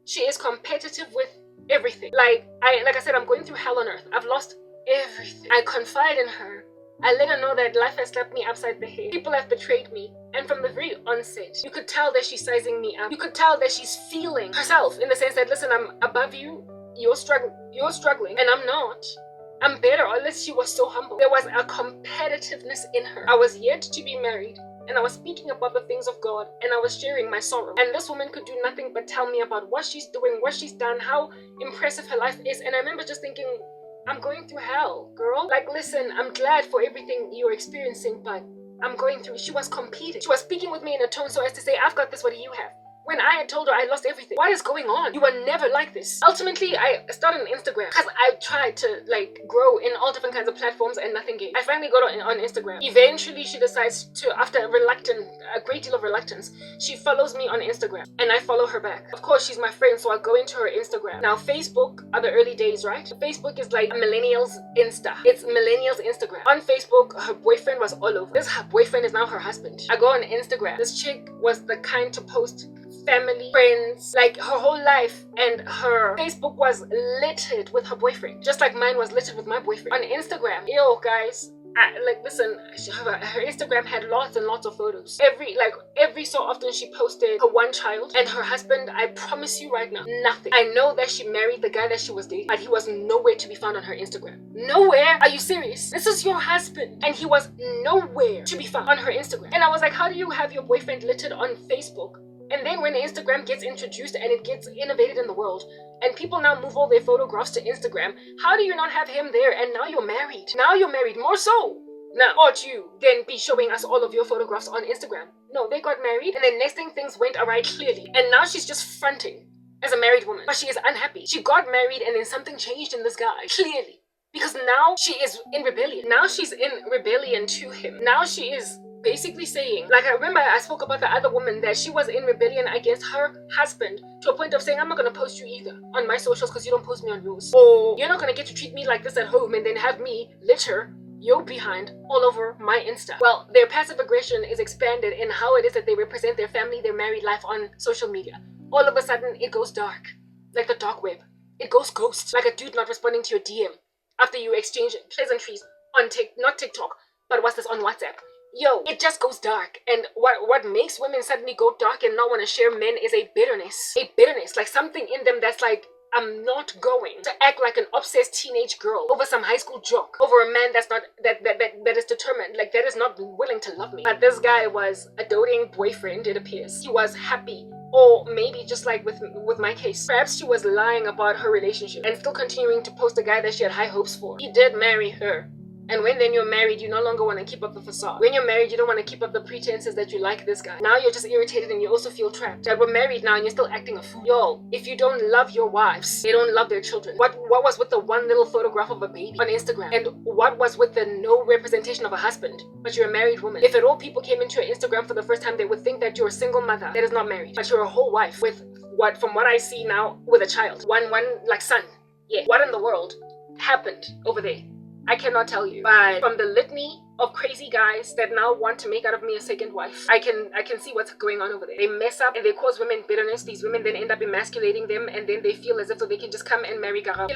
She is competitive with everything. Like I said, I'm going through hell on earth. I've lost everything. I confide in her. I let her know that life has slapped me upside the head. People have betrayed me. And from the very onset, you could tell that she's sizing me up. You could tell that she's feeling herself in the sense that, listen, I'm above you. You're struggling, and I'm not. I'm better. Unless she was so humble. There was a competitiveness in her. I was yet to be married, and I was speaking about the things of God, and I was sharing my sorrow. And this woman could do nothing but tell me about what she's doing, what she's done, how impressive her life is. And I remember just thinking, I'm going through hell, girl. Like, listen, I'm glad for everything you're experiencing, but I'm going through. She was competing. She was speaking with me in a tone so as to say, I've got this, what do you have? When I had told her I lost everything. What is going on? You were never like this. Ultimately, I started on Instagram because I tried to grow in all different kinds of platforms and nothing gave. I finally got on Instagram. Eventually, she decides to, after a great deal of reluctance, she follows me on Instagram and I follow her back. Of course, she's my friend, so I go into her Instagram. Now, Facebook are the early days, right? Facebook is like millennials Insta. It's millennials Instagram. On Facebook, her boyfriend was all over. Her boyfriend is now her husband. I go on Instagram. This chick was the kind to post family, friends, like her whole life, and her Facebook was littered with her boyfriend, just like mine was littered with my boyfriend. On Instagram, yo guys, listen, her Instagram had lots and lots of photos. Every so often she posted her one child and her husband. I promise you right now, nothing. I know that she married the guy that she was dating, but he was nowhere to be found on her Instagram. Nowhere? Are you serious? This is your husband, and he was nowhere to be found on her Instagram. And I was like, how do you have your boyfriend littered on Facebook? And then when Instagram gets introduced and it gets innovated in the world, and people now move all their photographs to Instagram, how do you not have him there? And now you're married. Now you're married, more so. Now, ought you then be showing us all of your photographs on Instagram? No, they got married, and then next thing, things went awry clearly. And now she's just fronting as a married woman, but she is unhappy. She got married and then something changed in this guy, clearly. Because now she is in rebellion. Now she's in rebellion to him. Now she is basically saying, like, I remember I spoke about the other woman, that she was in rebellion against her husband to a point of saying, I'm not going to post you either on my socials because you don't post me on yours. Or you're not going to get to treat me like this at home and then have me litter your behind all over my Insta. Well, their passive aggression is expanded in how it is that they represent their family, their married life on social media. All of a sudden, it goes dark, like the dark web. It goes ghost, like a dude not responding to your DM after you exchange pleasantries on not TikTok, but what's this, on WhatsApp. Yo, it just goes dark. And what makes women suddenly go dark and not want to share men is a bitterness. A bitterness, like something in them that's like, I'm not going to act like an obsessed teenage girl over some high school jock, over a man that's not that is determined, like that is not willing to love me. But this guy was a doting boyfriend, it appears. He was happy. Or maybe just like with my case, perhaps she was lying about her relationship and still continuing to post a guy that she had high hopes for. He did marry her. And when then you're married, you no longer want to keep up the facade. When you're married, you don't want to keep up the pretenses that you like this guy. Now you're just irritated and you also feel trapped. That we're married now and you're still acting a fool. Yo, if you don't love your wives, they don't love their children. What was with the one little photograph of a baby on Instagram? And what was with the no representation of a husband? But you're a married woman. If at all people came into your Instagram for the first time, they would think that you're a single mother that is not married. But you're a whole wife with from what I see now, with a child. One like son. Yeah. What in the world happened over there? I cannot tell you, but from the litany of crazy guys that now want to make out of me a second wife, I can see what's going on over there. They mess up and they cause women bitterness. These women then end up emasculating them, and then they feel as if they can just come and marry Karabo.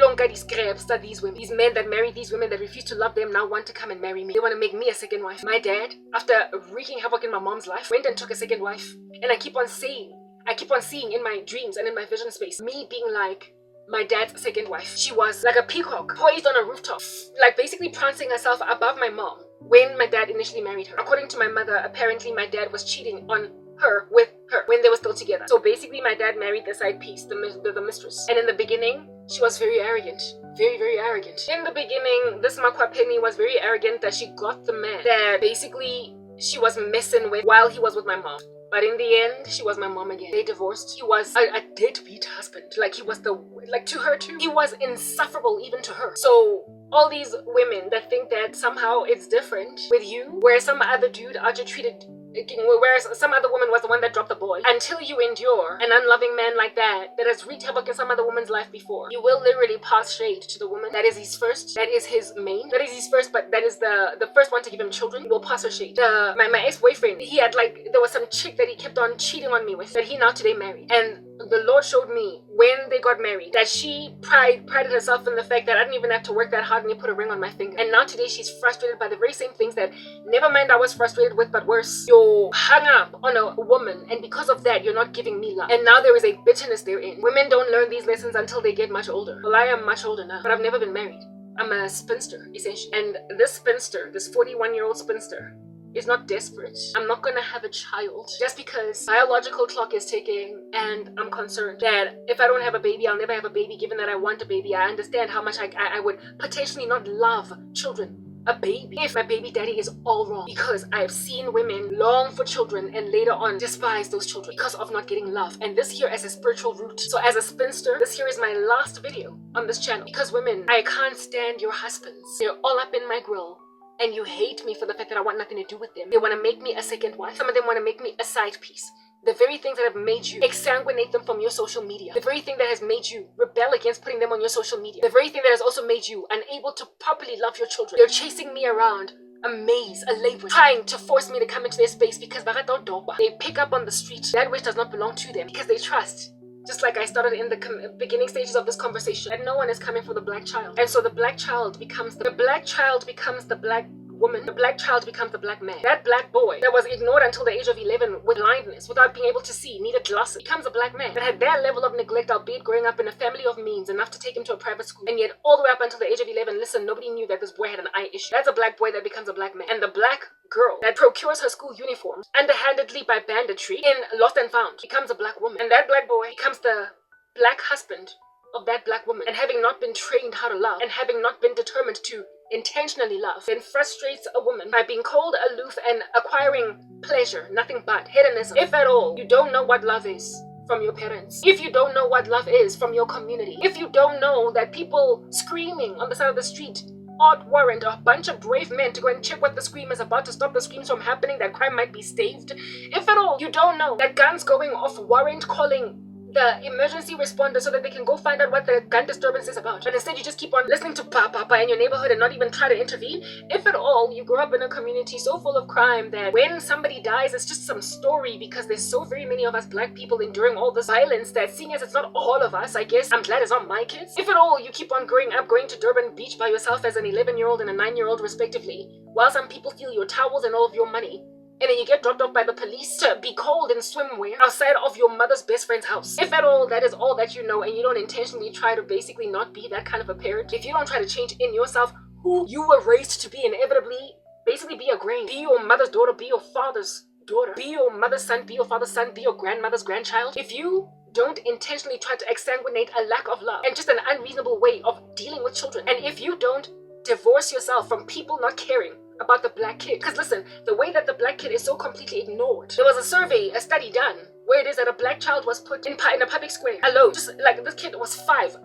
These women, these men that marry these women that refuse to love them, now want to come and marry me. They want to make me a second wife. My dad, after wreaking havoc in my mom's life, went and took a second wife. And I keep on seeing in my dreams and in my vision space, me being like my dad's second wife. She was like a peacock poised on a rooftop, like basically prancing herself above my mom when my dad initially married her. According to my mother, apparently my dad was cheating on her with her when they were still together. So basically my dad married the side piece, the mistress. And in the beginning, she was very arrogant. Very, very arrogant. In the beginning, this Makwa Penny was very arrogant that she got the man that basically she was messing with while he was with my mom. But in the end, she was my mom again. They divorced. He was a deadbeat husband. Like, he was to her too, he was insufferable even to her. So all these women that think that somehow it's different with you, where some other dude out treated, whereas some other woman was the one that dropped the ball, until you endure an unloving man like that has wreaked havoc in some other woman's life before, you will literally pass shade to the woman that is his first, that is his main, that is his first, but that is the first one to give him children. You will pass her shade. My ex-boyfriend, he had there was some chick that he kept on cheating on me with, that he now today married, and the Lord showed me when they got married that she prided herself in the fact that I didn't even have to work that hard and you put a ring on my finger. And now today she's frustrated by the very same things that never mind I was frustrated with, but worse. You're hung up on a woman and because of that you're not giving me love. And now there is a bitterness therein. Women don't learn these lessons until they get much older. Well, I am much older now, but I've never been married. I'm a spinster, essentially. And this spinster, this 41-year-old spinster, is not desperate. I'm not gonna have a child just because biological clock is ticking, and I'm concerned that if I don't have a baby, I'll never have a baby. Given that I want a baby, I understand how much I would potentially not love children. A baby, if my baby daddy is all wrong, because I've seen women long for children and later on despise those children because of not getting love. And this here as a spiritual root. So as a spinster, this here is my last video on this channel, because women, I can't stand your husbands. They're all up in my grill. And you hate me for the fact that I want nothing to do with them. They want to make me a second wife. Some of them want to make me a side piece. The very things that have made you exsanguinate them from your social media. The very thing that has made you rebel against putting them on your social media. The very thing that has also made you unable to properly love your children. They're chasing me around a maze, a labyrinth, trying to force me to come into their space because they pick up on the street that which does not belong to them because they trust. Just like I started in the beginning stages of this conversation, that no one is coming for the black child. And so the black child becomes the black woman. The black child becomes the black man. That black boy that was ignored until the age of 11 with blindness, without being able to see, needed glasses, becomes a black man that had that level of neglect, albeit growing up in a family of means, enough to take him to a private school. And yet all the way up until the age of 11, listen, nobody knew that this boy had an eye issue. That's a black boy that becomes a black man. And the black girl that procures her school uniforms underhandedly by banditry in Lost and Found becomes a black woman. And that black boy becomes the black husband of that black woman. And having not been trained how to love, and having not been determined to intentionally love, then frustrates a woman by being cold, aloof, and acquiring pleasure, nothing but hedonism. If at all you don't know what love is from your parents, if you don't know what love is from your community, if you don't know that people screaming on the side of the street ought warrant a bunch of brave men to go and check what the scream is about to stop the screams from happening, that crime might be staved, if at all you don't know that guns going off warrant calling the emergency responders so that they can go find out what the gun disturbance is about, but instead you just keep on listening to papa in your neighborhood and not even try to intervene. If at all you grew up in a community so full of crime that when somebody dies it's just some story because there's so very many of us black people enduring all this violence, that seeing as it's not all of us, I guess I'm glad it's not my kids. If at all you keep on growing up going to Durban Beach by yourself as an 11-year-old and a 9-year-old respectively, while some people steal your towels and all of your money, and then you get dropped off by the police to be cold in swimwear outside of your mother's best friend's house. If at all that is all that you know, and you don't intentionally try to basically not be that kind of a parent, if you don't try to change in yourself who you were raised to be, inevitably basically be a grain, be your mother's daughter, be your father's daughter, be your mother's son, be your father's son, be your grandmother's grandchild, if you don't intentionally try to exsanguinate a lack of love and just an unreasonable way of dealing with children, and if you don't divorce yourself from people not caring about the black kid, because listen, the way that the black kid is so completely ignored. There was a survey, a study done, where it is that a black child was put in a public square alone. Just like this kid was five.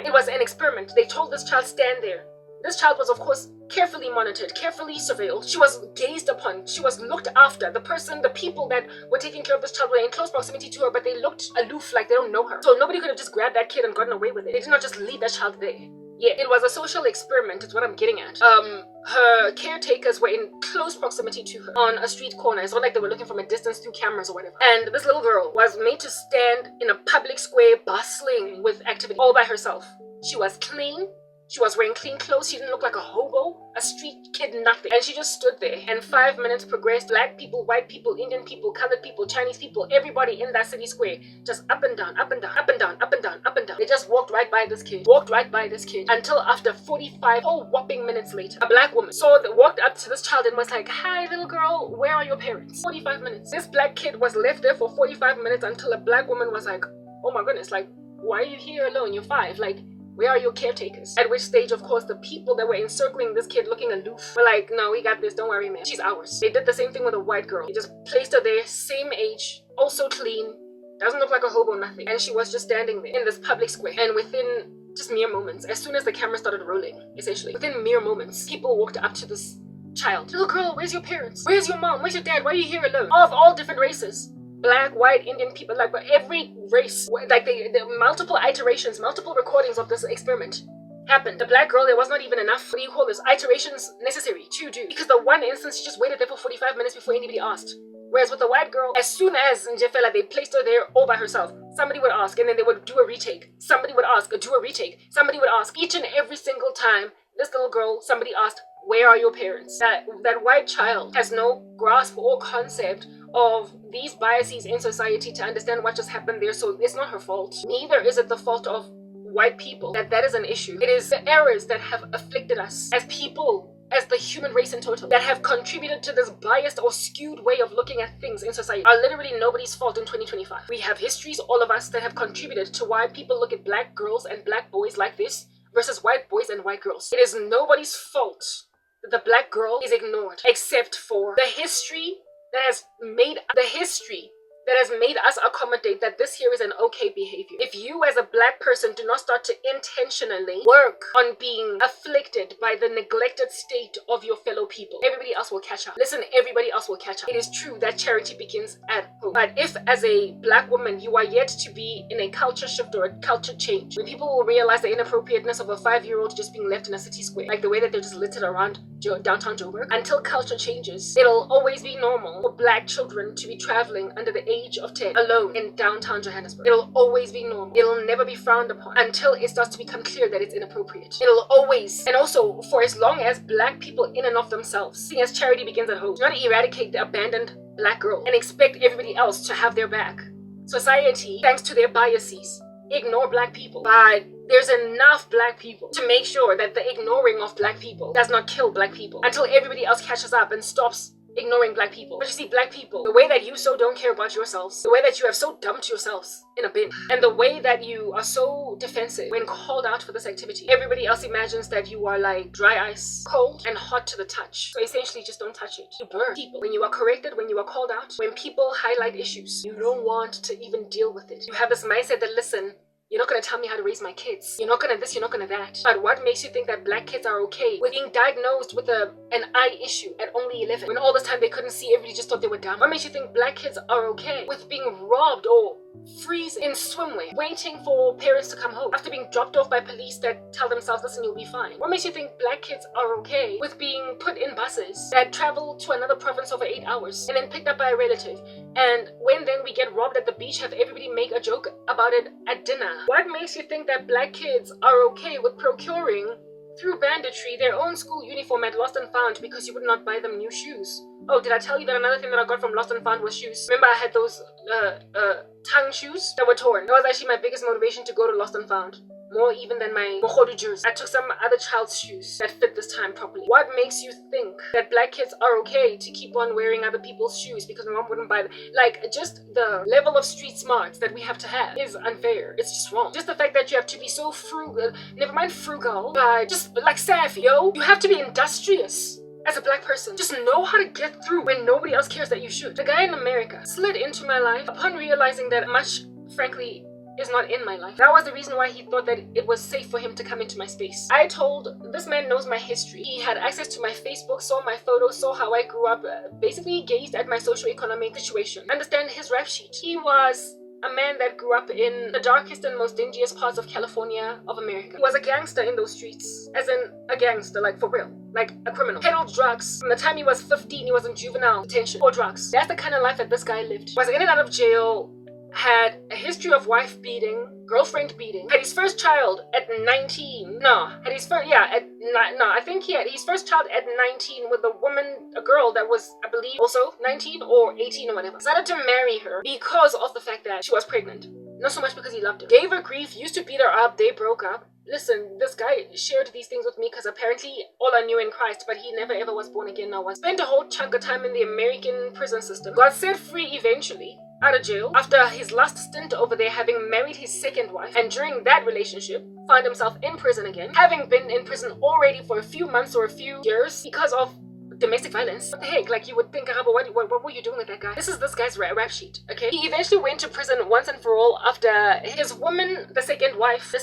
It was an experiment. They told this child stand there. This child was of course carefully monitored, carefully surveilled. She was gazed upon. She was looked after. The people that were taking care of this child were in close proximity to her, but they looked aloof, like they don't know her. So nobody could have just grabbed that kid and gotten away with it. They did not just leave that child there. Yeah, it was a social experiment, is what I'm getting at. Her caretakers were in close proximity to her on a street corner. It's not like they were looking from a distance through cameras or whatever. And this little girl was made to stand in a public square bustling with activity all by herself. She was clean. She was wearing clean clothes. She didn't look like a hobo, a street kid, nothing. And she just stood there. And 5 minutes progressed. Black people, white people, Indian people, colored people, Chinese people, everybody in that city square, just up and down, up and down, up and down, up and down, up and down. They just walked right by this kid. Until after 45 whole whopping minutes later, a black woman walked up to this child and was like, "Hi, little girl, where are your parents?" 45 minutes. This black kid was left there for 45 minutes until a black woman was like, "Oh my goodness, like, why are you here alone? You're 5. Like, where are your caretakers?" At which stage, of course, the people that were encircling this kid looking aloof were like, "No, we got this. Don't worry, man. She's ours." They did the same thing with a white girl. They just placed her there, same age, also clean, doesn't look like a hobo, nothing. And she was just standing there in this public square. And within just mere moments, as soon as the camera started rolling, essentially, within mere moments, people walked up to this child. "Little girl, where's your parents? Where's your mom? Where's your dad? Why are you here alone?" Of all different races. Black, white, Indian people, like every race, like the multiple iterations, multiple recordings of this experiment happened. The black girl, there was not even enough, what do you call this, iterations necessary to do. Because the one instance, she just waited there for 45 minutes before anybody asked. Whereas with the white girl, as soon as Njefela, they placed her there all by herself, somebody would ask, and then they would do a retake. Somebody would ask, do a retake. Somebody would ask. Each and every single time, this little girl, somebody asked, where are your parents? That white child has no grasp or concept of these biases in society to understand what just happened there, so it's not her fault. Neither is it the fault of white people that is an issue. It is the errors that have afflicted us as people, as the human race in total, that have contributed to this biased or skewed way of looking at things in society are literally nobody's fault in 2025. We have histories, all of us, that have contributed to why people look at black girls and black boys like this versus white boys and white girls. It is nobody's fault that the black girl is ignored, except for the history that has made us accommodate that this here is an okay behavior. If you as a black person do not start to intentionally work on being afflicted by the neglected state of your fellow people, everybody else will catch up. Listen, everybody else will catch up. It is true that charity begins at home. But if as a black woman you are yet to be in a culture shift or a culture change, when people will realize the inappropriateness of a 5-year-old just being left in a city square, like the way that they're just littered around downtown Joburg, until culture changes, it'll always be normal for black children to be traveling under the age of 10 alone in downtown Johannesburg. It'll always be normal. It'll never be frowned upon until it starts to become clear that it's inappropriate. It'll always, and also for as long as black people in and of themselves, seeing as charity begins at home, do not eradicate the abandoned black girl and expect everybody else to have their back. Society, thanks to their biases, ignore black people, but there's enough black people to make sure that the ignoring of black people does not kill black people until everybody else catches up and stops ignoring black people. But you see, black people, the way that you so don't care about yourselves, the way that you have so dumped yourselves in a bin, and the way that you are so defensive when called out for this activity, everybody else imagines that you are like dry ice, cold and hot to the touch. So essentially just don't touch it. You burn people. When you are corrected, when you are called out, when people highlight issues, you don't want to even deal with it. You have this mindset that, listen, you're not going to tell me how to raise my kids. You're not going to this, you're not going to that. But what makes you think that black kids are okay with being diagnosed with an eye issue at only 11? When all this time they couldn't see, everybody just thought they were dumb. What makes you think black kids are okay with being robbed or freezing in swimwear, waiting for parents to come home after being dropped off by police that tell themselves, listen, you'll be fine? What makes you think black kids are okay with being put in buses that travel to another province over 8 hours and then picked up by a relative? And when then we get robbed at the beach, have everybody make a joke about it at dinner? What makes you think that black kids are okay with procuring through banditry their own school uniform at Lost and Found because you would not buy them new shoes? Oh, did I tell you that another thing that I got from Lost and Found was shoes? Remember I had those tongue shoes that were torn? That was actually my biggest motivation to go to Lost and Found. More even than my Mohodu jersey. I took some other child's shoes that fit this time properly. What makes you think that black kids are okay to keep on wearing other people's shoes because my mom wouldn't buy them? Like, just the level of street smarts that we have to have is unfair. It's just wrong. Just the fact that you have to be so frugal, never mind frugal, but just like savvy, yo. You have to be industrious. As a black person, just know how to get through when nobody else cares that you should. The guy in America slid into my life upon realizing that much, frankly, is not in my life. That was the reason why he thought that it was safe for him to come into my space. I told, this man knows my history. He had access to my Facebook, saw my photos, saw how I grew up, basically gazed at my socioeconomic situation. Understand his rap sheet. He was a man that grew up in the darkest and most dingiest parts of California of America. He was a gangster in those streets. As in, a gangster, like for real. Like a criminal. Peddled drugs. From the time he was 15, he was in juvenile detention for drugs. That's the kind of life that this guy lived. Was in and out of jail, had a history of wife beating, girlfriend beating, had his first child at 19. I think he had his first child at 19 with a girl that was, I believe, also 19 or 18 or whatever. Decided to marry her because of the fact that she was pregnant. Not so much because he loved her. Gave her grief, used to beat her up, they broke up. Listen, this guy shared these things with me because apparently all I knew in Christ, but he never ever was born again. Now spent a whole chunk of time in the American prison system. Got set free eventually, out of jail, after his last stint over there, having married his second wife, and during that relationship, found himself in prison again, having been in prison already for a few months or a few years because of domestic violence. What the heck? Like, you would think, Karabo, what were you doing with that guy? This is this guy's rap sheet, okay? He eventually went to prison once and for all after his woman, the second wife,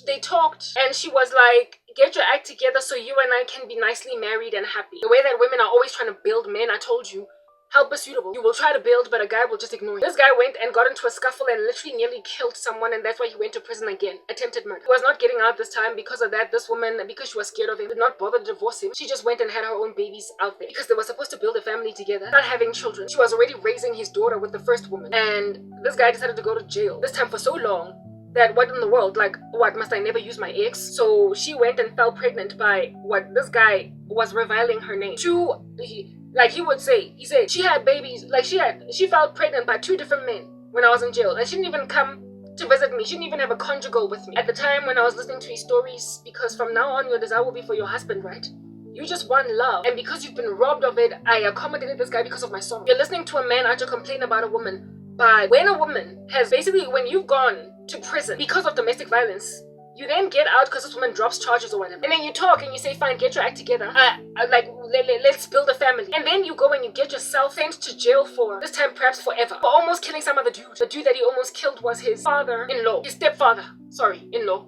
they talked, and she was like, get your act together so you and I can be nicely married and happy. The way that women are always trying to build men, I told you helper suitable. You will try to build, but a guy will just ignore you. This guy went and got into a scuffle and literally nearly killed someone, and that's why he went to prison again. Attempted murder. He was not getting out this time because of that. This woman, because she was scared of him, did not bother to divorce him. She just went and had her own babies out there because they were supposed to build a family together, not having children. She was already raising his daughter with the first woman, and this guy decided to go to jail, this time for so long that what in the world, like, what, must I never use my ex? So she went and fell pregnant by what this guy was reviling her name. He said she had babies, like she fell pregnant by 2 different men when I was in jail, and she didn't even come to visit me. She didn't even have a conjugal with me at the time when I was listening to his stories, because from now on your desire will be for your husband, right? You just want love, and because you've been robbed of it, I accommodated this guy because of my sorrow. You're listening to a man out to complain about a woman. But when a woman has when you've gone to prison because of domestic violence, you then get out because this woman drops charges or whatever, and then you talk and you say, fine, get your act together, let's build a family, and then you go and you get yourself sent to jail for, this time perhaps forever, for almost killing some other dude. The dude that he almost killed was his father-in-law, his stepfather-in-law.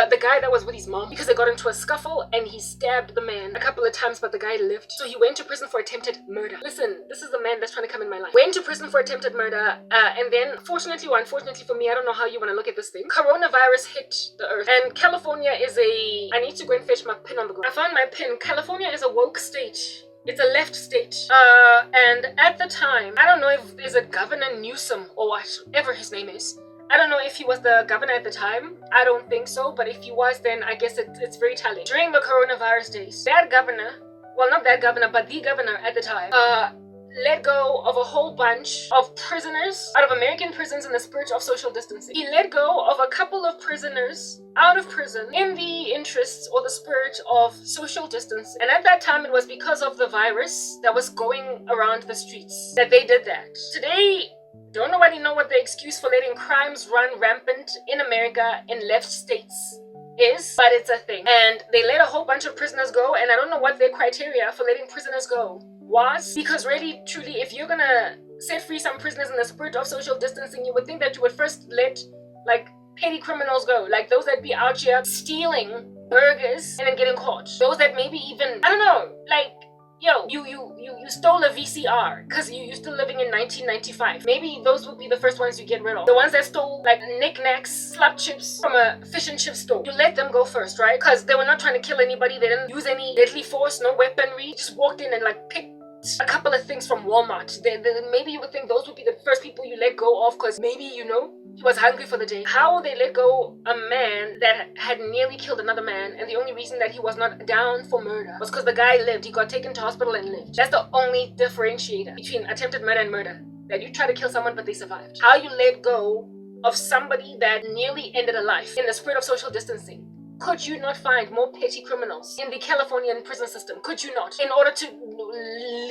The guy that was with his mom, because they got into a scuffle and he stabbed the man a couple of times, but the guy lived. So he went to prison for attempted murder. Listen, this is the man that's trying to come in my life. Went to prison for attempted murder, and then, fortunately or unfortunately for me, I don't know how you want to look at this thing, coronavirus hit the earth. And California is I need to go and fetch my pin on the ground. I found my pin. California is a woke state. It's a left state. And at the time, I don't know if is it Governor Newsom or whatever his name is. I don't know if he was the governor at the time. I don't think so, but if he was, then I guess it's very telling. During the coronavirus days, that governor, well, not that governor, but the governor at the time, let go of a whole bunch of prisoners out of American prisons in the spirit of social distancing. He let go of a couple of prisoners out of prison in the interests or the spirit of social distance. And at that time, it was because of the virus that was going around the streets that they did that. Today, don't nobody know what the excuse for letting crimes run rampant in America in left states is, but it's a thing. And they let a whole bunch of prisoners go, and I don't know what their criteria for letting prisoners go was, because really, truly, if you're gonna set free some prisoners in the spirit of social distancing, you would think that you would first let, like, petty criminals go, like those that be out here stealing burgers and then getting caught. Those that maybe even, I don't know, like, yo, you stole a VCR because you're still living in 1995. Maybe those would be the first ones you get rid of. The ones that stole like knickknacks, slap chips from a fish and chip store. You let them go first, right? Because they were not trying to kill anybody. They didn't use any deadly force, no weaponry. Just walked in and like picked a couple of things from Walmart. Maybe you would think those would be the first people you let go of because maybe, you know, he was hungry for the day. How they let go a man that had nearly killed another man, and the only reason that he was not down for murder was because the guy lived. He got taken to hospital and lived. That's the only differentiator between attempted murder and murder. That you try to kill someone but they survived. How you let go of somebody that nearly ended a life in the spirit of social distancing. Could you not find more petty criminals in the Californian prison system? Could you not? In order to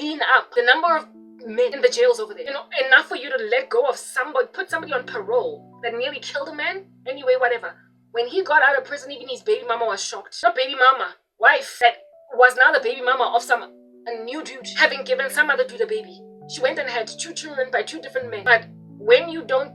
lean up the number of men in the jails over there. You know, enough for you to let go of somebody, put somebody on parole that nearly killed a man? Anyway, whatever. When he got out of prison, even his baby mama was shocked. Not baby mama, wife, that was now the baby mama of a new dude, having given some other dude a baby. She went and had 2 children by 2 different men. But when you don't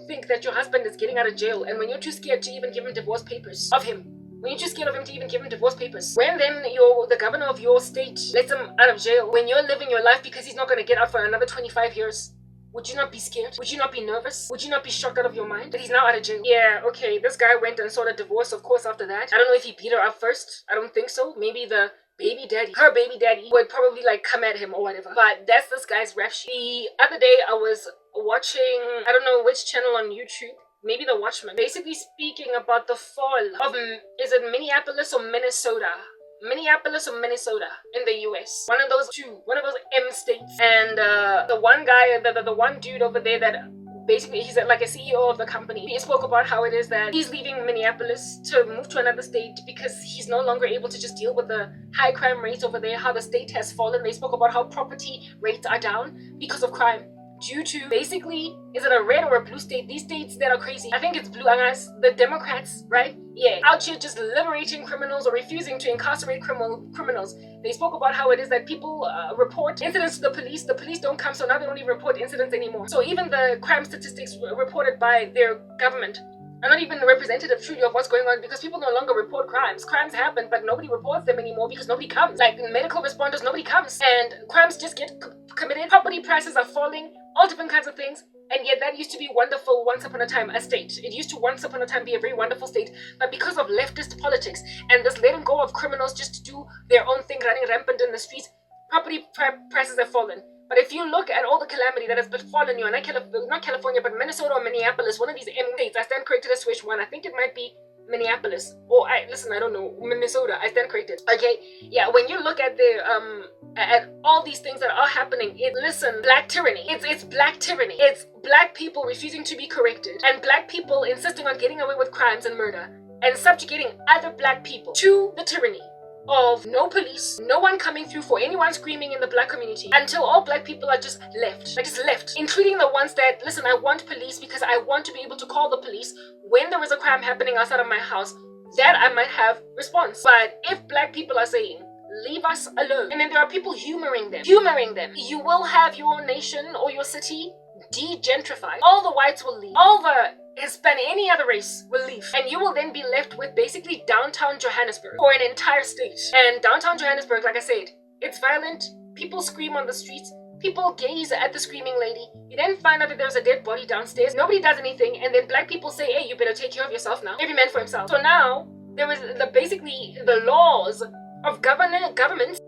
think that your husband is getting out of jail, and when you're too scared to even give him divorce papers of him, when you're too scared of him to even give him divorce papers, when then the governor of your state lets him out of jail, when you're living your life because he's not going to get out for another 25 years, would you not be scared? Would you not be nervous? Would you not be shocked out of your mind that he's now out of jail? Yeah, okay, this guy went and sought a divorce, of course, after that. I don't know if he beat her up first. I don't think so. Maybe her baby daddy would probably like come at him or whatever. But that's this guy's rap sheet. The other day I was watching, I don't know which channel on YouTube, maybe The Watchman, basically speaking about the fall of, is it Minneapolis or Minnesota? Minneapolis or Minnesota in the US. One of those M states. And the one guy, the one dude over there that basically he's like a CEO of the company. He spoke about how it is that he's leaving Minneapolis to move to another state because he's no longer able to just deal with the high crime rates over there, how the state has fallen. They spoke about how property rates are down because of crime. Due to basically, is it a red or a blue state? These states that are crazy. I think it's blue. The Democrats, right? Yeah, out here just liberating criminals or refusing to incarcerate criminals. They spoke about how it is that people report incidents to the police. The police don't come, so now they don't even report incidents anymore. So even the crime statistics reported by their government are not even representative truly of what's going on, because people no longer report crimes. Crimes happen, but nobody reports them anymore because nobody comes. Like medical responders, nobody comes, and crimes just get committed. Property prices are falling, all different kinds of things. And yet that used to be wonderful once upon a time, a state. It used to once upon a time be a very wonderful state, but because of leftist politics and this letting go of criminals just to do their own thing, running rampant in the streets, property prices have fallen. But if you look at all the calamity that has befallen you, and not California, but Minnesota or Minneapolis, one of these states, I stand corrected as which one. I think it might be Minneapolis. Or I don't know, Minnesota. I stand corrected. Okay, yeah. When you look at the at all these things that are happening, listen, black tyranny. It's black tyranny. It's black people refusing to be corrected, and black people insisting on getting away with crimes and murder, and subjugating other black people to the tyranny of no police, no one coming through for anyone screaming in the black community, until all black people are just left, including the ones that, listen, I want police because I want to be able to call the police when there is a crime happening outside of my house, that I might have response. But if black people are saying, leave us alone, and then there are people humoring them, you will have your nation or your city de-gentrified. All the whites will leave, all the Hispanic, any other race will leave, and you will then be left with basically downtown Johannesburg for an entire state. And downtown Johannesburg, like I said, it's violent, people scream on the streets, people gaze at the screaming lady, you then find out that there's a dead body downstairs, nobody does anything, and then black people say, hey, you better take care of yourself now, every man for himself. So now there is basically the laws of governments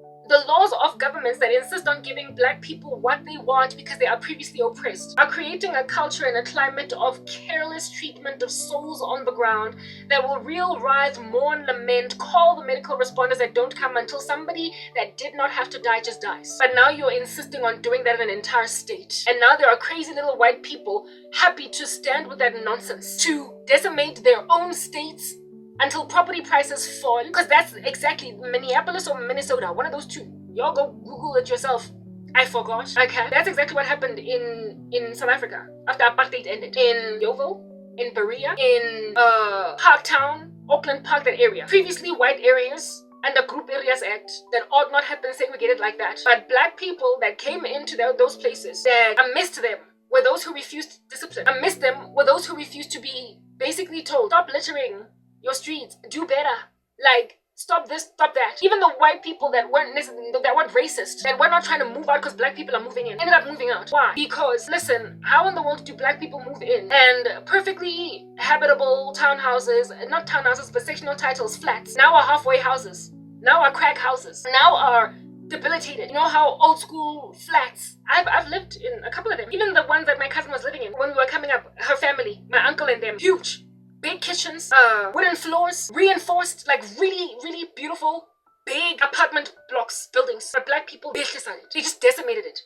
that insist on giving black people what they want because they are previously oppressed, are creating a culture and a climate of careless treatment of souls on the ground that will reel, writhe, mourn, lament, call the medical responders that don't come until somebody that did not have to die just dies. But now you're insisting on doing that in an entire state. And now there are crazy little white people happy to stand with that nonsense, to decimate their own states until property prices fall, because that's exactly Minneapolis or Minnesota, one of those two. Y'all go Google it yourself. I forgot. Okay, that's exactly what happened in South Africa after apartheid ended. In Yeoville, in Berea, in Parktown, Auckland Park, that area. Previously white areas under Group Areas Act that ought not have been segregated like that. But black people that came into those places, that amidst them were those who refused discipline. Amidst them were those who refused to be basically told, stop littering your streets, do better, like stop this, stop that. Even the white people that weren't racist, that were not trying to move out because black people are moving in, ended up moving out. Why? Because listen, how in the world do black people move in and perfectly habitable townhouses, not townhouses but sectional titles, flats, now are halfway houses, now are crack houses, now are debilitated. You know how old school flats, I've lived in a couple of them, even the ones that my cousin was living in when we were coming up, her family, my uncle and them, huge. Big kitchens, wooden floors, reinforced, like really, really beautiful, big apartment blocks, buildings. But black people, they just decimated it.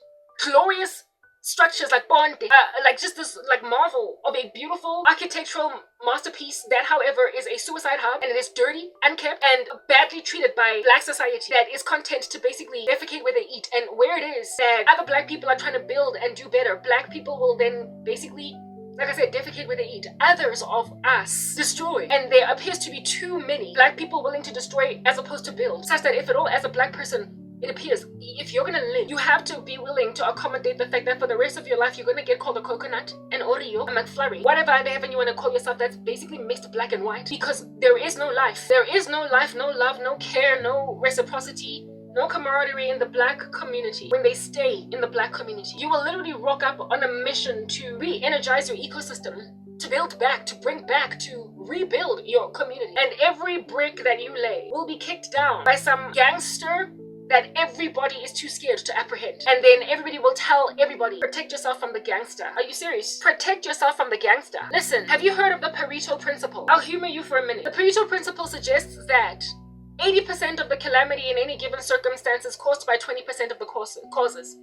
Glorious structures like Bonde, like just this like marvel of a beautiful architectural masterpiece that, however, is a suicide hub, and it is dirty, unkept, and badly treated by black society that is content to basically defecate where they eat. And where it is that other black people are trying to build and do better, black people will then basically, like I said, defecate where they eat. Others of us destroy. And there appears to be too many black people willing to destroy as opposed to build. Such that if at all, as a black person, it appears, if you're gonna live, you have to be willing to accommodate the fact that for the rest of your life, you're gonna get called a coconut, an Oreo, a McFlurry, whatever heaven you wanna call yourself, that's basically mixed black and white. Because there is no life. There is no life, no love, no care, no reciprocity, no camaraderie in the black community. When they stay in the black community, you will literally rock up on a mission to re-energize your ecosystem, to build back, to bring back, to rebuild your community. And every brick that you lay will be kicked down by some gangster that everybody is too scared to apprehend. And then everybody will tell everybody, protect yourself from the gangster. Are you serious? Protect yourself from the gangster. Listen, have you heard of the Pareto principle? I'll humor you for a minute. The Pareto principle suggests that 80% of the calamity in any given circumstance is caused by 20% of the causes.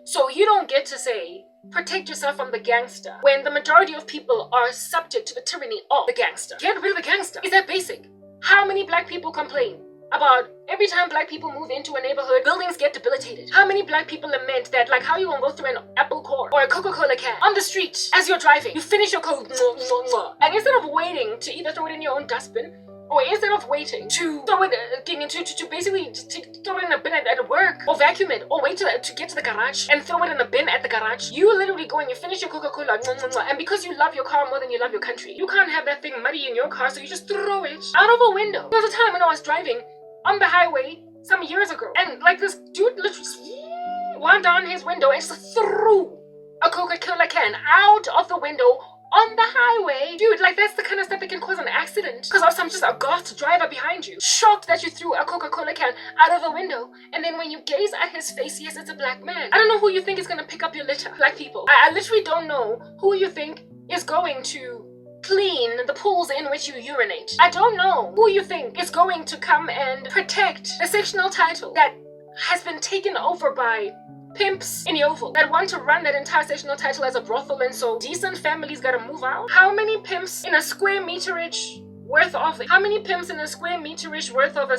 So you don't get to say, protect yourself from the gangster, when the majority of people are subject to the tyranny of the gangster. Get rid of the gangster. Is that basic? How many black people complain about every time black people move into a neighborhood, buildings get debilitated? How many black people lament that, like, how you gonna go through an Apple core or a Coca-Cola can on the street as you're driving? You finish your code, and instead of waiting to either throw it in your own dustbin Or instead of waiting to throw it, to basically to throw it in a bin at work, or vacuum it, or wait to get to the garage and throw it in a bin at the garage, you literally go and you finish your Coca-Cola, and because you love your car more than you love your country, you can't have that thing muddy in your car, so you just throw it out of a window. There was a time when I was driving on the highway some years ago, and like this dude literally wound down his window and just threw a Coca-Cola can out of the window on the highway. Dude, like that's the kind of stuff that can cause an accident because of some just a goth driver behind you, shocked that you threw a Coca-Cola can out of a window. And then when you gaze at his face, yes, it's a black man. I don't know who you think is going to pick up your litter. Black people. I literally don't know who you think is going to clean the pools in which you urinate. I don't know who you think is going to come and protect the sectional title that has been taken over by pimps in Yeovil that want to run that entire sectional title as a brothel, and so decent families gotta move out. How many pimps in a square meterage worth of a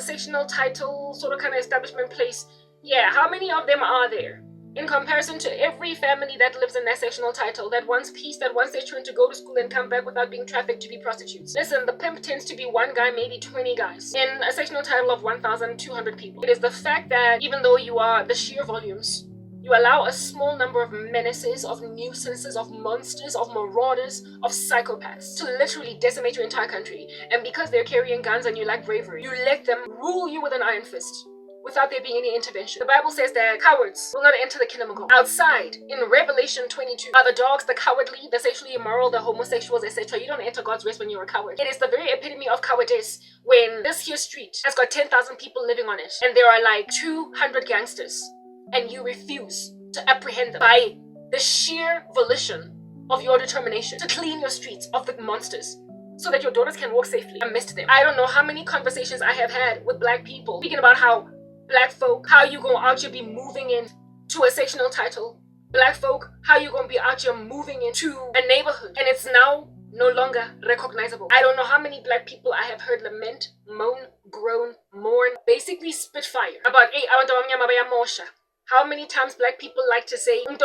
sectional title sort of kind of establishment place? Yeah, how many of them are there in comparison to every family that lives in that sectional title, that wants peace, that wants their children to go to school and come back without being trafficked to be prostitutes? Listen, the pimp tends to be one guy, maybe 20 guys in a sectional title of 1,200 people. It is the fact that even though you are the sheer volumes, you allow a small number of menaces, of nuisances, of monsters, of marauders, of psychopaths to literally decimate your entire country. And because they're carrying guns and you like bravery, you let them rule you with an iron fist without there being any intervention. The Bible says that cowards will not enter the kingdom of God. Outside, in Revelation 22, are the dogs, the cowardly, the sexually immoral, the homosexuals, etc. You don't enter God's rest when you're a coward. It is the very epitome of cowardice when this here street has got 10,000 people living on it and there are like 200 gangsters, and you refuse to apprehend them by the sheer volition of your determination to clean your streets of the monsters so that your daughters can walk safely amidst them. I don't know how many conversations I have had with black people speaking about how black folk, how you gonna out here be moving in to a sectional title. Black folk, how you gonna be out here moving into a neighborhood and it's now no longer recognizable. I don't know how many black people I have heard lament, moan, groan, mourn, basically spit fire about how many times black people like to say, etc.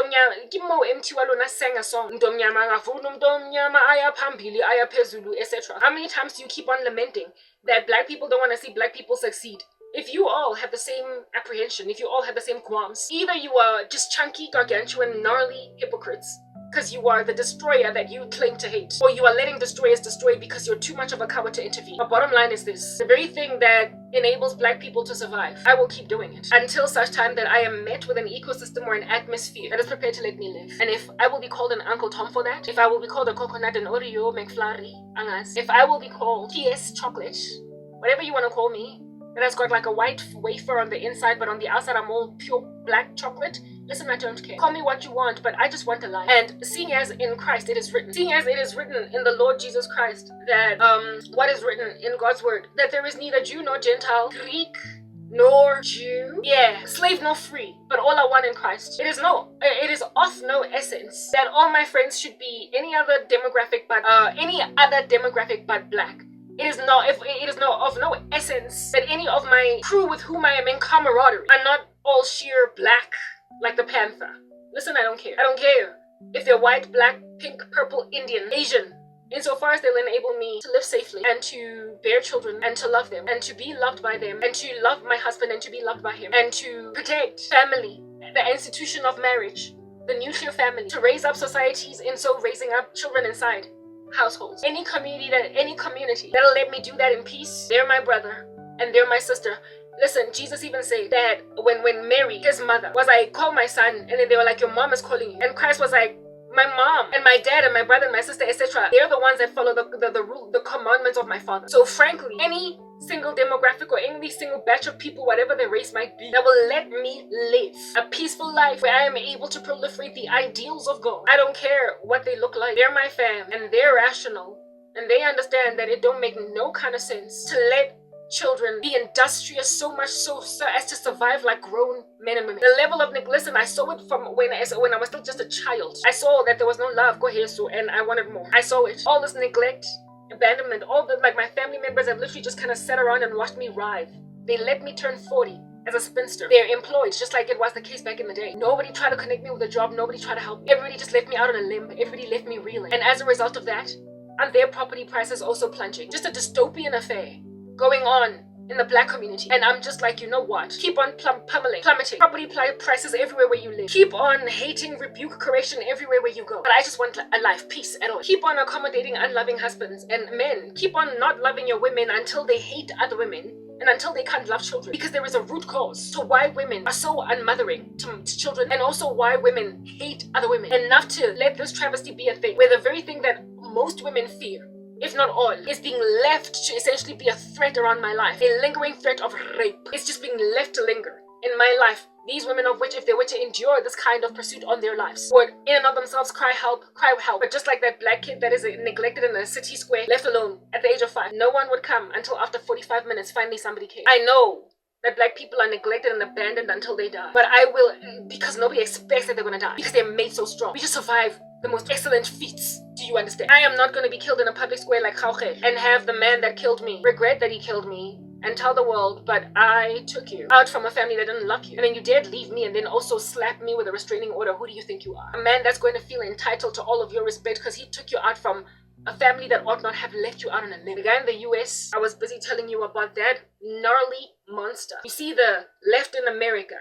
How many times do you keep on lamenting that black people don't want to see black people succeed? If you all have the same apprehension, if you all have the same qualms, either you are just chunky, gargantuan, gnarly hypocrites, because you are the destroyer that you claim to hate, or you are letting destroyers destroy because you're too much of a coward to intervene. But bottom line is this: the very thing that enables black people to survive, I will keep doing it until such time that I am met with an ecosystem or an atmosphere that is prepared to let me live. And if I will be called an Uncle Tom for that, if I will be called a coconut and Oreo McFlurry, angas, if I will be called PS chocolate, whatever you want to call me, that has got like a white wafer on the inside, but on the outside I'm all pure black chocolate. Listen, I don't care. Call me what you want, but I just want a life. And seeing as in Christ it is written, seeing as it is written in the Lord Jesus Christ that what is written in God's word, that there is neither Jew nor Gentile, Greek nor Jew, slave nor free, but all are one in Christ. It is of no essence that all my friends should be any other demographic but black. It is of no essence that any of my crew with whom I am in camaraderie are not all sheer black like the panther. Listen, I don't care. I don't care if they're white, black, pink, purple, Indian, Asian, insofar as they'll enable me to live safely and to bear children and to love them and to be loved by them and to love my husband and to be loved by him and to protect family, the institution of marriage, the nuclear family, to raise up societies in so raising up children inside households. Any community that'll let me do that in peace, they're my brother and they're my sister. Listen, Jesus even said that when Mary, his mother, was like, call my son, and then they were like, your mom is calling you. And Christ was like, my mom and my dad and my brother and my sister, etc. They're the ones that follow the commandments of my father. So frankly, any single demographic or any single batch of people, whatever their race might be, that will let me live a peaceful life where I am able to proliferate the ideals of God. I don't care what they look like. They're my fam and they're rational and they understand that it don't make no kind of sense to let children be industrious so much so as to survive like grown men and women. The level of listen, I saw it from when I was still just a child. I saw that there was no love, and I wanted more. I saw it. All this neglect, abandonment, all the my family members have literally just kind of sat around and watched me writhe. They let me turn 40 as a spinster. They're employed, just like it was the case back in the day. Nobody tried to connect me with a job. Nobody tried to help me. Everybody just left me out on a limb. Everybody left me reeling. And as a result of that, and their property prices also plunging. Just a dystopian affair. going on in the black community. And I'm just like, you know what? Keep on plummeting. Property prices everywhere where you live. Keep on hating, rebuke, correction everywhere where you go. But I just want a life, peace at all. Keep on accommodating unloving husbands and men. Keep on not loving your women until they hate other women and until they can't love children. Because there is a root cause to why women are so unmothering to children, and also why women hate other women. Enough to let this travesty be a thing where the very thing that most women fear, if not all, is being left to essentially be a threat around my life. A lingering threat of rape. It's just being left to linger in my life. These women of which, if they were to endure this kind of pursuit on their lives, would in and of themselves cry help. But just like that black kid that is neglected in a city square, left alone at the age of 5, no one would come until after 45 minutes, finally somebody came. I know that black people are neglected and abandoned until they die. But I will, because nobody expects that they're gonna die. Because they're made so strong. We just survive the most excellent feats. Do you understand? I am not gonna be killed in a public square like Hlongwane and have the man that killed me regret that he killed me and tell the world, but I took you out from a family that didn't love you. And then you dared leave me and then also slap me with a restraining order. Who do you think you are? A man that's going to feel entitled to all of your respect because he took you out from a family that ought not have left you out on a limb. The guy in the US, I was busy telling you about that gnarly monster. You see the left in America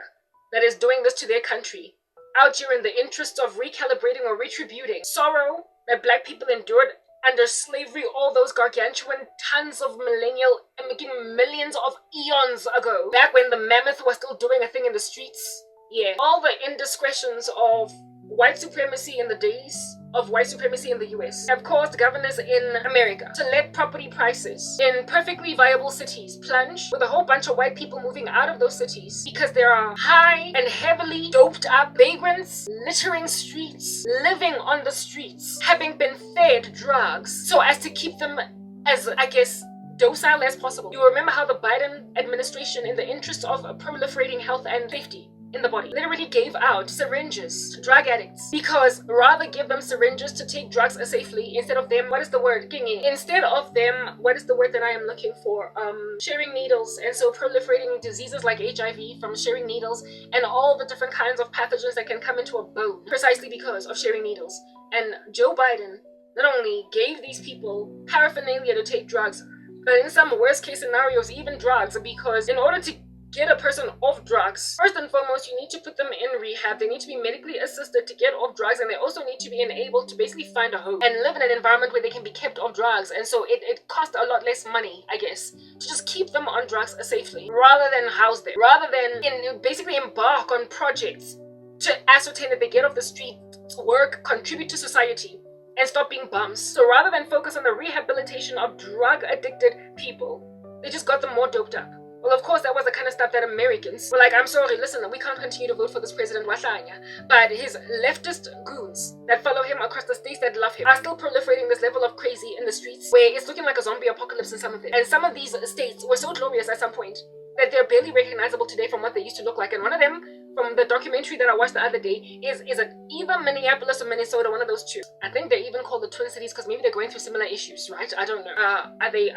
that is doing this to their country, out here in the interest of recalibrating or retributing sorrow that black people endured under slavery all those gargantuan tons of millennial and making millions of eons ago, back when the mammoth was still doing a thing in the streets. Yeah, all the indiscretions of white supremacy in the days of white supremacy in the US have caused governors in America to let property prices in perfectly viable cities plunge, with a whole bunch of white people moving out of those cities because there are high and heavily doped up vagrants littering streets, living on the streets, having been fed drugs so as to keep them as, I guess, docile as possible. You remember how the Biden administration, in the interest of proliferating health and safety in the body, literally gave out syringes to drug addicts, because rather give them syringes to take drugs safely instead of them, what is the word that I am looking for, sharing needles, and so proliferating diseases like HIV from sharing needles and all the different kinds of pathogens that can come into a bone precisely because of sharing needles. And Joe Biden not only gave these people paraphernalia to take drugs, but in some worst case scenarios even drugs, because in order to get a person off drugs, first and foremost, you need to put them in rehab. They need to be medically assisted to get off drugs, and they also need to be enabled to basically find a home and live in an environment where they can be kept off drugs. And so it costs a lot less money, I guess, to just keep them on drugs safely, rather than house them, rather than basically embark on projects to ascertain that they get off the street, work, contribute to society, and stop being bums. So rather than focus on the rehabilitation of drug-addicted people, they just got them more doped up. Well, of course, that was the kind of stuff that Americans were like, I'm sorry, listen, we can't continue to vote for this president, Wahlanya. But his leftist goons that follow him across the states that love him are still proliferating this level of crazy in the streets, where it's looking like a zombie apocalypse in some of it. And some of these states were so glorious at some point that they're barely recognizable today from what they used to look like. And one of them, from the documentary that I watched the other day, is either Minneapolis or Minnesota, one of those two. I think they're even called the Twin Cities because maybe they're going through similar issues, right? I don't know. Are they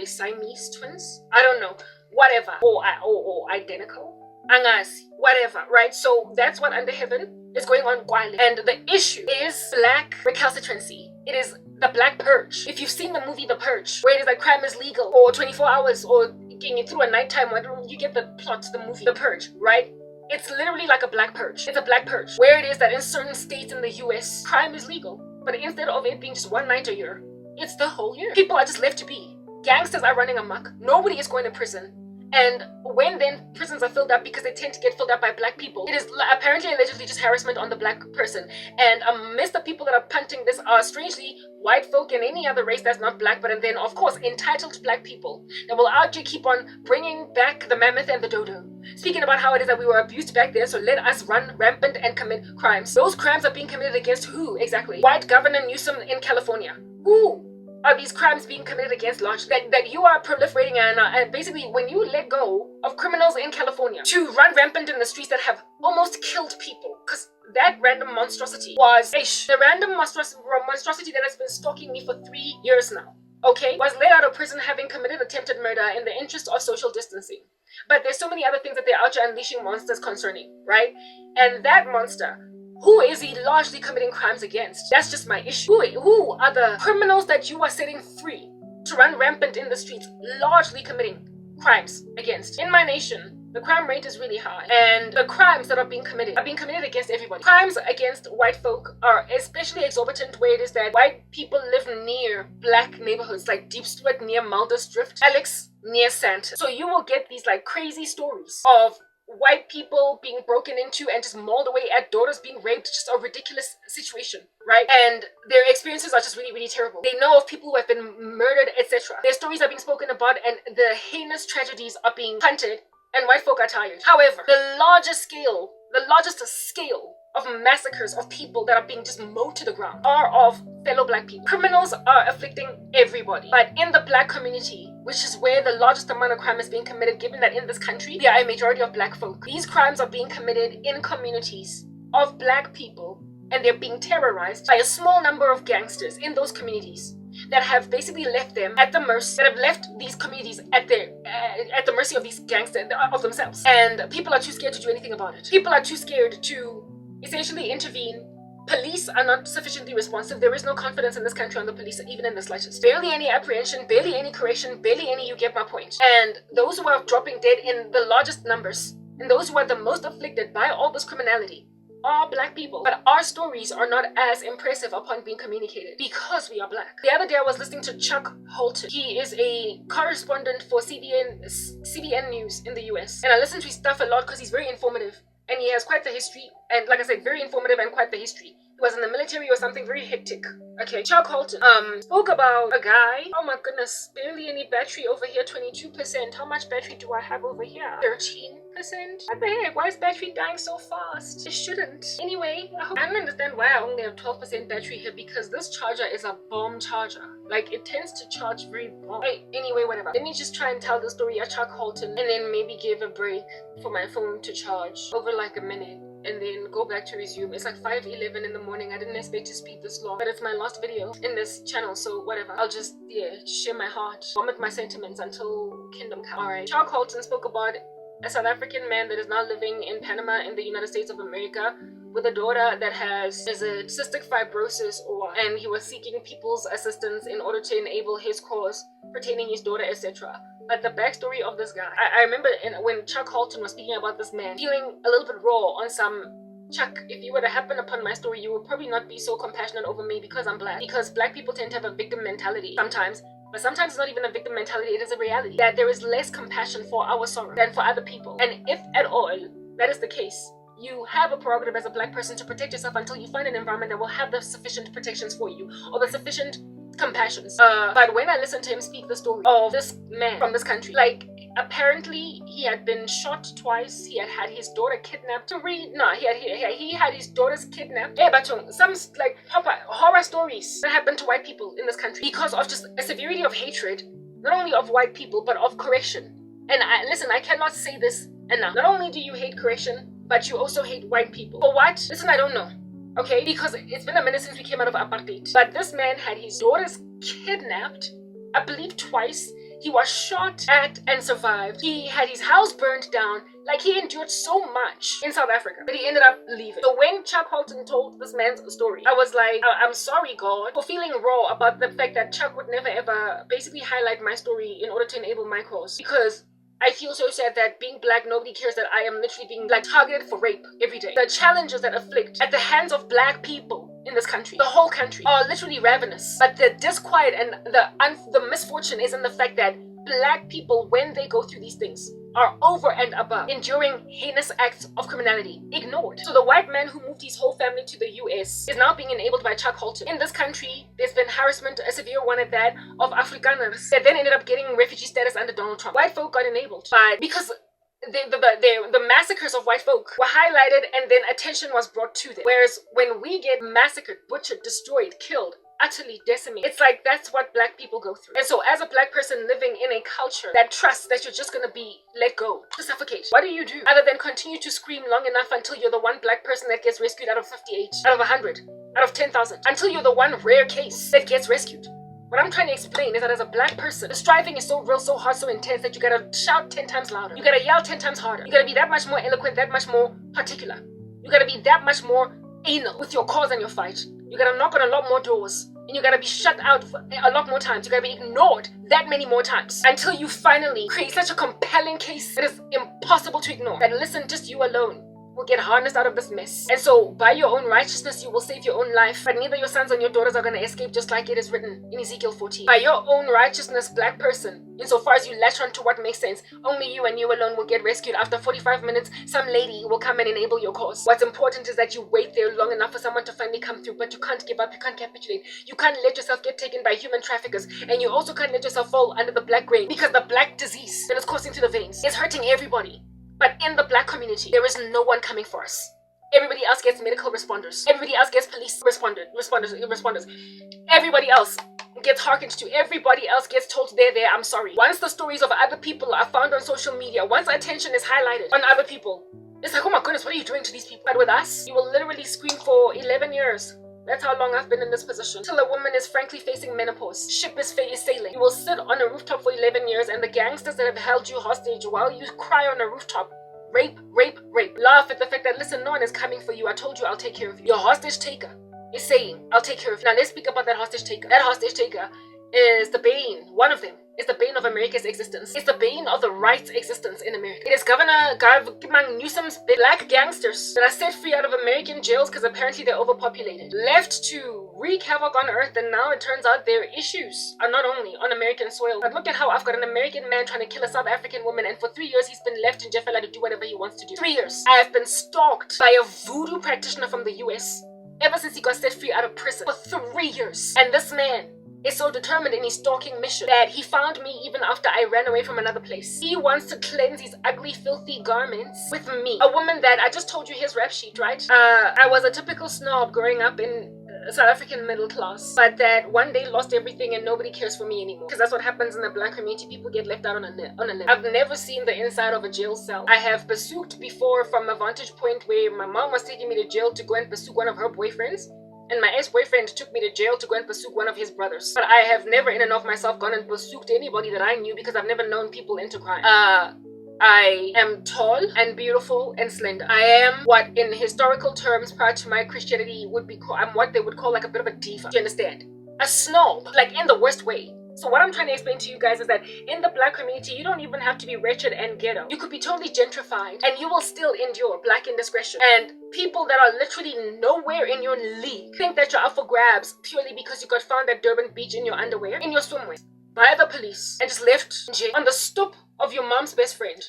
Siamese twins? I don't know. Whatever, or identical, angasi, whatever, right? So that's what under heaven is going on quietly. And the issue is black recalcitrancy. It is the black purge. If you've seen the movie The Purge, where it is like crime is legal, or 24 hours, or getting through a nighttime, you get the plot to the movie The Purge, right? It's literally like a black purge. It's a black purge, where it is that in certain states in the US, crime is legal, but instead of it being just one night a year, it's the whole year. People are just left to be. Gangsters are running amok. Nobody is going to prison. And when then prisons are filled up, because they tend to get filled up by black people, it is apparently allegedly just harassment on the black person. And amidst the people that are punting this are strangely white folk and any other race that's not black, but and then of course entitled black people that will out here keep on bringing back the mammoth and the dodo, speaking about how it is that we were abused back then, so let us run rampant and commit crimes. Those crimes are being committed against who exactly? White Governor Newsom in California. Who are these crimes being committed against largely? That you are proliferating, and basically when you let go of criminals in California to run rampant in the streets that have almost killed people, because that random monstrosity was the random monstrosity that has been stalking me for 3 years now, okay, was let out of prison having committed attempted murder in the interest of social distancing. But there's so many other things that they're out here unleashing monsters concerning, right? And that monster, who is he largely committing crimes against? That's just my issue. Who are the criminals that you are setting free to run rampant in the streets, largely committing crimes against. In my nation, the crime rate is really high, and the crimes that are being committed against everybody. Crimes against white folk are especially exorbitant where it is that white people live near black neighborhoods like Deep Stewart near Mulder's Drift, Alex near Santa. So you will get these like crazy stories of white people being broken into and just mauled away at, daughters being raped, just a ridiculous situation, right? And their experiences are just really, really terrible. They know of people who have been murdered, etc. Their stories are being spoken about and the heinous tragedies are being hunted, and white folk are tired. However, the largest scale of massacres of people that are being just mowed to the ground are of fellow black people. Criminals are afflicting everybody, but in the black community, which is where the largest amount of crime is being committed, given that in this country there are a majority of black folk, these crimes are being committed in communities of black people, and they're being terrorized by a small number of gangsters in those communities that have basically left them at the mercy, that have left these communities at the mercy of these gangsters, of themselves. And people are too scared to do anything about it. People are too scared to essentially intervene. Police are not sufficiently responsive. There is no confidence in this country on the police, even in the slightest. Barely any apprehension, barely any correction, barely any, you get my point. And those who are dropping dead in the largest numbers, and those who are the most afflicted by all this criminality, are black people. But our stories are not as impressive upon being communicated because we are black. The other day I was listening to Chuck Holton. He is a correspondent for CBN News in the US, and I listen to his stuff a lot because he's very informative and he has quite the history, and like I said, very informative and quite the history. He was in the military or something very hectic. Okay, Chuck Holton spoke about a guy. Oh my goodness, barely any battery over here, 22%. How much battery do I have over here? 13%? What the heck? Why is battery dying so fast? It shouldn't. Anyway, I don't understand why I only have 12% battery here, because this charger is a bomb charger. Like, it tends to charge very bomb. Hey, anyway, whatever. Let me just try and tell the story of Chuck Holton and then maybe give a break for my phone to charge over like a minute, and then go back to resume. It's like 5:11 in the morning. I didn't expect to speak this long, but it's my last video in this channel, so whatever. I'll just, share my heart, vomit my sentiments until kingdom come. Alright. Chuck Holton spoke about a South African man that is now living in Panama in the United States of America with a daughter that is a cystic fibrosis, and he was seeking people's assistance in order to enable his cause pertaining his daughter, etc. But the backstory of this guy, I remember when Chuck Holton was speaking about this man, feeling a little bit raw on some, Chuck, if you were to happen upon my story, you would probably not be so compassionate over me because I'm black. Because black people tend to have a victim mentality sometimes. But sometimes it's not even a victim mentality, it is a reality. That there is less compassion for our sorrow than for other people. And if at all that is the case, you have a prerogative as a black person to protect yourself until you find an environment that will have the sufficient protections for you, or the sufficient compassions. But when I listened to him speak the story of this man from this country, like, apparently he had been shot twice, he had his daughter kidnapped, he had his daughters kidnapped. But some like horror stories that happened to white people in this country because of just a severity of hatred, not only of white people but of correction. And I cannot say this enough. Not only do you hate correction, but you also hate white people. For what? Listen, I don't know. Okay, because it's been a minute since we came out of apartheid. But this man had his daughters kidnapped, I believe twice. He was shot at and survived. He had his house burned down. Like, he endured so much in South Africa, but he ended up leaving. So when Chuck Holton told this man's story, I was like, I'm sorry, God, for feeling raw about the fact that Chuck would never ever basically highlight my story in order to enable my cause. Because I feel so sad that being black, nobody cares that I am literally being like targeted for rape every day. The challenges that afflict at the hands of black people in this country, the whole country, are literally ravenous. But the disquiet and the misfortune is in the fact that black people, when they go through these things, are over and above enduring heinous acts of criminality ignored. So the white man who moved his whole family to the US is now being enabled by Chuck Holton. In this country, there's been harassment, a severe one at that, of Afrikaners that then ended up getting refugee status under Donald Trump. White folk got enabled, but because the massacres of white folk were highlighted and then attention was brought to them. Whereas when we get massacred, butchered, destroyed, killed, utterly decimated, it's like that's what black people go through. And so as a black person living in a culture that trusts that you're just gonna be let go, to suffocate, what do you do other than continue to scream long enough until you're the one black person that gets rescued out of 58, out of 100, out of 10,000, until you're the one rare case that gets rescued? What I'm trying to explain is that as a black person, the striving is so real, so hard, so intense that you gotta shout 10 times louder. You gotta yell 10 times harder. You gotta be that much more eloquent, that much more particular. You gotta be that much more anal with your cause and your fight. You gotta knock on a lot more doors and you gotta be shut out for a lot more times. You gotta be ignored that many more times until you finally create such a compelling case that is impossible to ignore. That listen, just you alone will get harnessed out of this mess. And so by your own righteousness you will save your own life, but neither your sons and your daughters are going to escape, just like it is written in Ezekiel 14. By your own righteousness, black person, insofar as you latch on to what makes sense, only you and you alone will get rescued. After 45 minutes some lady will come and enable your cause. What's important is that you wait there long enough for someone to finally come through, but you can't give up, you can't capitulate, you can't let yourself get taken by human traffickers, and you also can't let yourself fall under the black grain, because the black disease that is coursing through the veins is hurting everybody. But in the black community, there is no one coming for us. Everybody else gets medical responders. Everybody else gets police responders. Everybody else gets hearkened to. Everybody else gets told they're there, I'm sorry. Once the stories of other people are found on social media, once attention is highlighted on other people, it's like, oh my goodness, what are you doing to these people? But with us, you will literally scream for 11 years. That's how long I've been in this position. Till a woman is frankly facing menopause. Ship is sailing. You will sit on a rooftop for 11 years and the gangsters that have held you hostage while you cry on a rooftop, rape, laugh at the fact that, listen, no one is coming for you. I told you I'll take care of you. Your hostage taker is saying, I'll take care of you. Now let's speak about that hostage taker. That hostage taker is the bane, one of them, is the bane of America's existence. It's the bane of the right's existence in America. It is Governor Newsom's black gangsters that are set free out of American jails because apparently they're overpopulated, left to wreak havoc on earth, and now it turns out their issues are not only on American soil, but look at how I've got an American man trying to kill a South African woman, and for 3 years he's been left in Jeffela to do whatever he wants to do. 3 years. I have been stalked by a voodoo practitioner from the US ever since he got set free out of prison for 3 years. And this man is so determined in his stalking mission that he found me even after I ran away from another place. He wants to cleanse his ugly, filthy garments with me. A woman that, I just told you his rap sheet, right? I was a typical snob growing up in South African middle class, but that one day lost everything and nobody cares for me anymore. Because that's what happens in the black community. People get left out on a limb. I've never seen the inside of a jail cell. I have pursued before from a vantage point where my mom was taking me to jail to go and pursue one of her boyfriends, and my ex-boyfriend took me to jail to go and pursue one of his brothers. But I have never in and of myself gone and pursued anybody that I knew, because I've never known people into crime. I am tall and beautiful and slender. I am what in historical terms prior to my Christianity would be called, I'm what they would call like a bit of a diva. Do you understand? A snob, like in the worst way. So what I'm trying to explain to you guys is that in the black community, you don't even have to be wretched and ghetto. You could be totally gentrified and you will still endure black indiscretion. And people that are literally nowhere in your league think that you're up for grabs purely because you got found at Durban Beach in your underwear, in your swimwear, by the police, and just left in jail on the stoop of your mom's best friend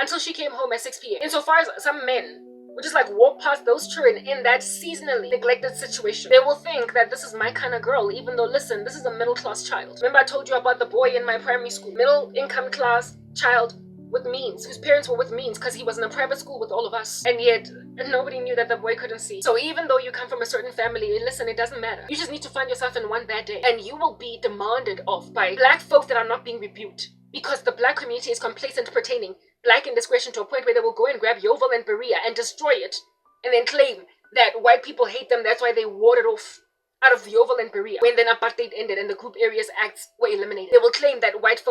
until she came home at 6 p.m. Insofar as some men would just like walk past those children in that seasonally neglected situation, they will think that this is my kind of girl, even though, listen, this is a middle class child. Remember I told you about the boy in my primary school, middle income class child with means, whose parents were with means because he was in a private school with all of us, and yet nobody knew that the boy couldn't see. So even though you come from a certain family, listen, it doesn't matter. You just need to find yourself in one bad day and you will be demanded of by black folk that are not being rebuked, because the black community is complacent pertaining black indiscretion to a point where they will go and grab Yovel and Berea and destroy it, and then claim that white people hate them, that's why they warded off out of Yovel and Berea when then apartheid ended and the group areas acts were eliminated. They will claim that white folk